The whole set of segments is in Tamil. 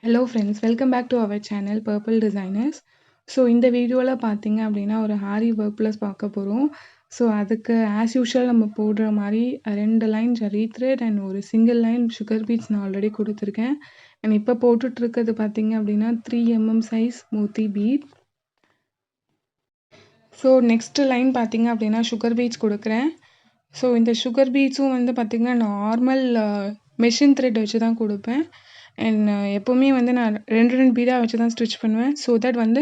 Hello friends, welcome back to our channel purple designers. So இந்த வீடியோவில் பார்த்தீங்க அப்படின்னா ஒரு ஆரி ஒர்க் ப்ளஸ் பார்க்க போகிறோம். ஸோ அதுக்கு ஆஸ் யூஷுவல் நம்ம போடுற மாதிரி 2 லைன் ஜரி த்ரெட் அண்ட் ஒரு சிங்கிள் லைன் சுகர் பீட்ஸ் நான் ஆல்ரெடி கொடுத்துருக்கேன். அண்ட் இப்போ போட்டுட்ருக்கிறது பார்த்தீங்க அப்படின்னா 3 mm சைஸ் மோத்தி பீட். ஸோ நெக்ஸ்ட் லைன் பார்த்தீங்க அப்படின்னா சுகர் பீட்ஸ் கொடுக்குறேன். ஸோ இந்த சுகர் பீட்ஸும் வந்து பார்த்திங்கன்னா நார்மல் மெஷின் த்ரெட் வச்சு தான் கொடுப்பேன். அண்ட் எப்போவுமே வந்து நான் 2 பீடாக வச்சு தான் ஸ்டிச் பண்ணுவேன். ஸோ தட் வந்து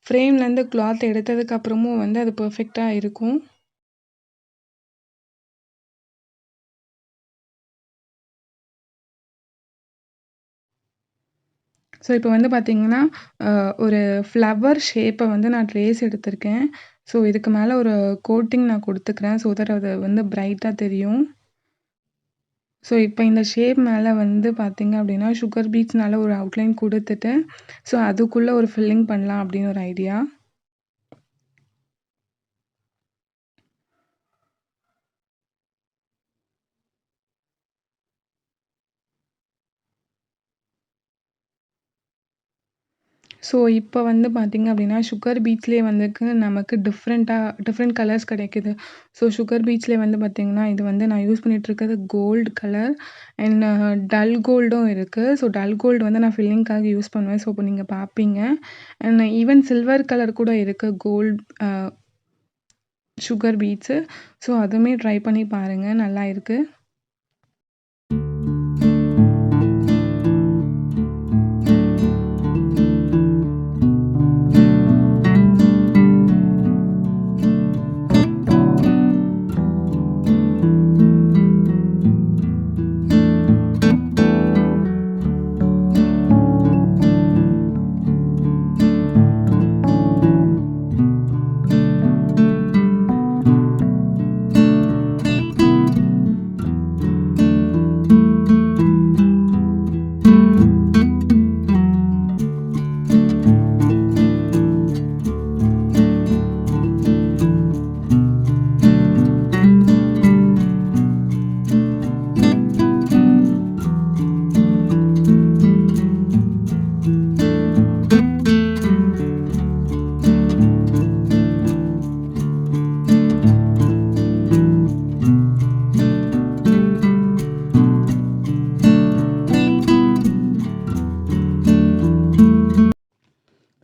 ஃப்ரேம்லேருந்து கிளாத் எடுத்ததுக்கப்புறமும் வந்து அது பர்ஃபெக்டாக இருக்கும். ஸோ இப்போ வந்து பார்த்திங்கன்னா ஒரு ஃப்ளவர் ஷேப்பை வந்து நான் ட்ரேஸ் எடுத்திருக்கேன். ஸோ இதுக்கு மேலே ஒரு கோட்டிங் நான் கொடுத்துக்கிறேன். ஸோ தட் அது வந்து பிரைட்டாக தெரியும். ஸோ இப்போ இந்த ஷேப் மேலே வந்து பார்த்திங்க அப்படின்னா சுகர் பீட்ஸ்னால ஒரு அவுட்லைன் கொடுத்துட்டு ஸோ அதுக்குள்ளே ஒரு ஃபில்லிங் பண்ணலாம் அப்படின்னு ஒரு ஐடியா. ஸோ இப்போ வந்து பார்த்திங்க அப்படின்னா சுகர் பீட்ஸ்லேயே வந்துக்கு நமக்கு டிஃப்ரெண்ட் கலர்ஸ் கிடைக்குது. ஸோ சுகர் பீட்ஸ்லேயே வந்து பார்த்திங்கன்னா இது வந்து நான் யூஸ் பண்ணிகிட்ருக்கிறது கோல்டு கலர் அண்ட் டல் கோல்டும் இருக்குது. ஸோ டல் கோல்டு வந்து நான் ஃபில்லிங்காக யூஸ் பண்ணுவேன். ஸோ இப்போ நீங்கள் பார்ப்பீங்க. அண்ட் ஈவன் சில்வர் கலர் கூட இருக்குது கோல்டு சுகர் பீட்ஸு. ஸோ அதுவுமே ட்ரை பண்ணி பாருங்கள், நல்லா இருக்குது.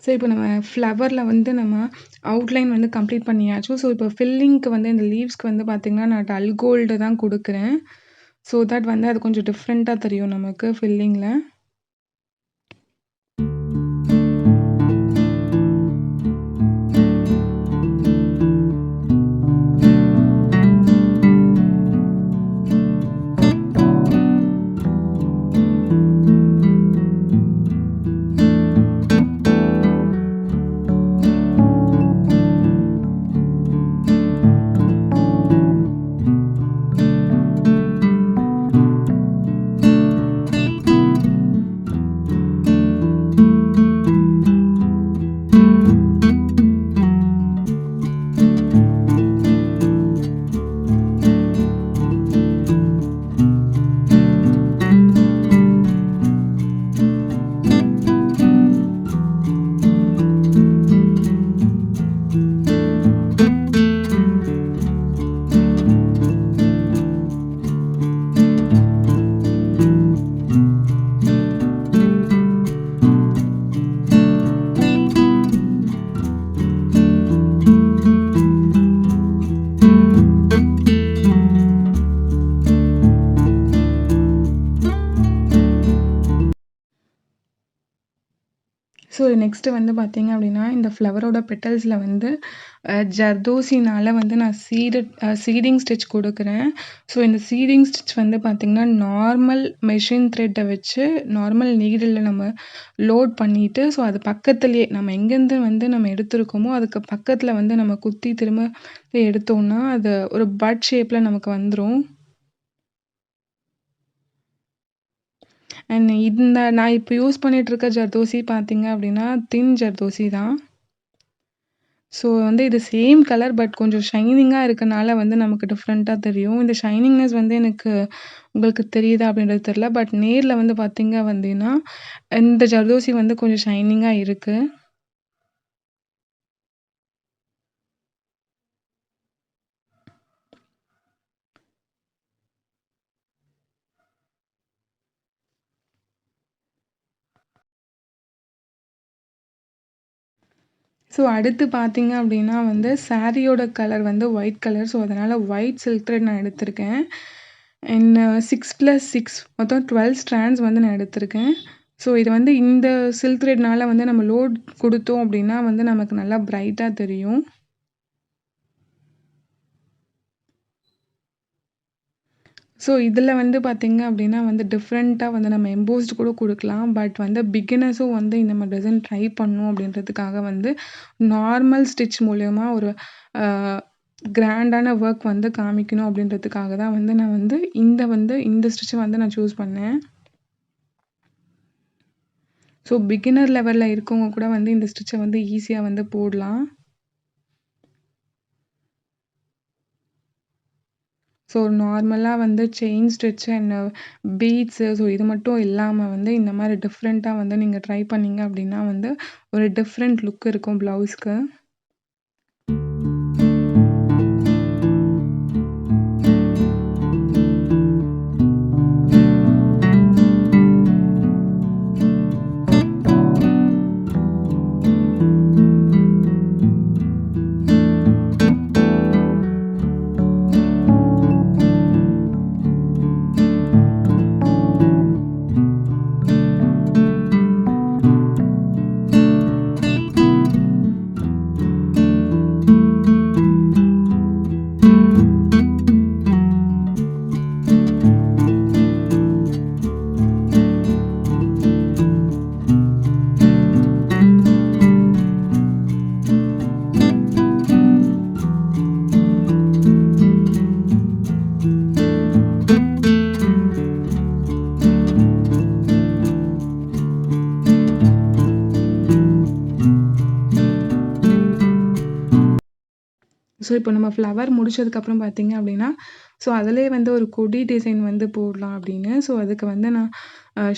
ஸோ இப்போ நம்ம ஃப்ளவரில் வந்து நம்ம அவுட்லைன் வந்து கம்ப்ளீட் பண்ணியாச்சு. ஸோ இப்போ ஃபில்லிங்க்கு வந்து இந்த லீவ்ஸ்க்கு வந்து பார்த்திங்கன்னா நான் டல் கோல்டு தான் கொடுக்குறேன். ஸோ தட் வந்து அது கொஞ்சம் டிஃப்ரெண்ட்டாக தெரியும் நமக்கு ஃபில்லிங்கில். ஸோ நெக்ஸ்ட்டு வந்து பார்த்திங்க அப்படின்னா இந்த ஃப்ளவரோட பெட்டல்ஸில் வந்து ஜர்தோசினால் வந்து நான் சீடிங் ஸ்டிச் கொடுக்குறேன். ஸோ இந்த சீடிங் ஸ்டிச் வந்து பார்த்திங்கன்னா நார்மல் மெஷின் த்ரெட்டை வச்சு நார்மல் நீடிலில் நம்ம லோட் பண்ணிவிட்டு ஸோ அது பக்கத்துலேயே நம்ம எங்கேருந்து வந்து நம்ம எடுத்திருக்கோமோ அதுக்கு பக்கத்தில் வந்து நம்ம குத்தி திரும்ப எடுத்தோம்னா அது ஒரு பட் ஷேப்பில் நமக்கு வந்துடும். அண்ட் இந்த நான் இப்போ யூஸ் பண்ணிகிட்ருக்க ஜர்தோசி பார்த்திங்க அப்படின்னா தின் ஜர்தோசி தான். ஸோ வந்து இது சேம் கலர் பட் கொஞ்சம் ஷைனிங்கா இருக்கனால வந்து நமக்கு டிஃப்ரெண்ட்டா தெரியும். இந்த ஷைனிங்னஸ் வந்து எனக்கு உங்களுக்கு தெரியுதா அப்படின்றது தெரியல. பட் நேர்ல வந்து பார்த்தீங்க அப்படின்னா, இந்த ஜர்தோசி வந்து கொஞ்சம் ஷைனிங்கா இருக்கு. ஸோ அடுத்து பார்த்தீங்க அப்படின்னா வந்து சாரியோட கலர் வந்து ஒயிட் கலர். ஸோ அதனால ஒயிட் சில்க் த்ரெட் நான் எடுத்திருக்கேன். அண்ட் 6+6 மொத்தம் 12 ஸ்ட்ராண்ட்ஸ் வந்து நான் எடுத்திருக்கேன். ஸோ இது வந்து இந்த சில்க் த்ரெட்னால வந்து நம்ம லோட் குடுத்தோம் அப்படின்னா வந்து நமக்கு நல்லா பிரைட்டா தெரியும். ஸோ இதில வந்து பார்த்தீங்க அப்படின்னா வந்து டிஃப்ரெண்ட்டா வந்து நம்ம எம்போஸ்ட் கூட குடுக்கலாம். பட் வந்து பிகினர்ஸும் வந்து இந்த மாரி டிசைன் ட்ரை பண்ணணும் அப்படின்றதுக்காக வந்து நார்மல் ஸ்டிச் மூலியமா ஒரு அ கிராண்டான ஒர்க் வந்து காமிக்கணும் அப்படின்றதுக்காக தான் வந்து நான் வந்து இந்த ஸ்டிச்ச வந்து நான் சூஸ் பண்ணேன். ஸோ பிகினர் லெவல்ல இருக்கவங்க கூட வந்து இந்த ஸ்டிச்ச வந்து ஈஸியா வந்து போடலாம். ஸோ நார்மலா வந்து chain stitch and beads so இது மட்டும் இல்லாம வந்து இந்த மாரி டிஃப்ரெண்ட்டா வந்து நீங்க ட்ரை பண்ணீங்க அப்படின்னா வந்து ஒரு டிஃப்ரெண்ட் லுக் இருக்கும் ப்ளவுஸ்க்கு. ஸோ இப்போ நம்ம ஃப்ளவர் முடிச்சதுக்கப்புறம் பார்த்தீங்க அப்படின்னா, ஸோ அதிலேயே வந்து ஒரு கொடி டிசைன் வந்து போடலாம் அப்படின்னு. ஸோ அதுக்கு வந்து நான்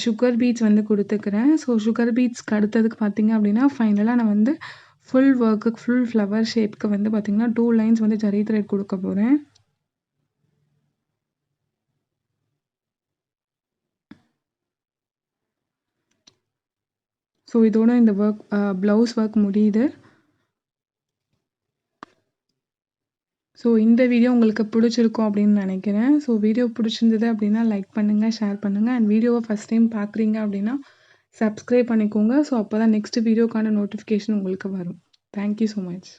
சுகர் பீட்ஸ் வந்து குடுத்துக்கிறேன். ஸோ சுகர் பீட்ஸ்க்கு அடுத்ததுக்கு பார்த்தீங்க அப்படின்னா, ஃபைனலா நான் வந்து ஃபுல் ஒர்க்குக்கு ஃபுல் ஃப்ளவர் ஷேப்க்கு வந்து பார்த்தீங்கன்னா, 2 லைன்ஸ் வந்து ஜரி த்ரெட் குடுக்க போறேன். ஸோ இதோட இந்த ப்ளவுஸ் ஒர்க் முடியுது. ஸோ இந்த வீடியோ உங்களுக்கு பிடிச்சிருக்கும் அப்படின்னு நினைக்கிறேன். ஸோ வீடியோ பிடிச்சிருந்தது அப்படின்னா லைக் பண்ணுங்க, ஷேர் பண்ணுங்க. அண்ட் வீடியோவ ஃபர்ஸ்ட் டைம் பார்க்குறீங்க அப்படின்னா சப்ஸ்கிரைப் பண்ணிக்கோங்க. ஸோ அப்பதான் நெக்ஸ்ட் வீடியோக்கான நோட்டிஃபிகேஷன் உங்களுக்கு வரும். Thank you so much.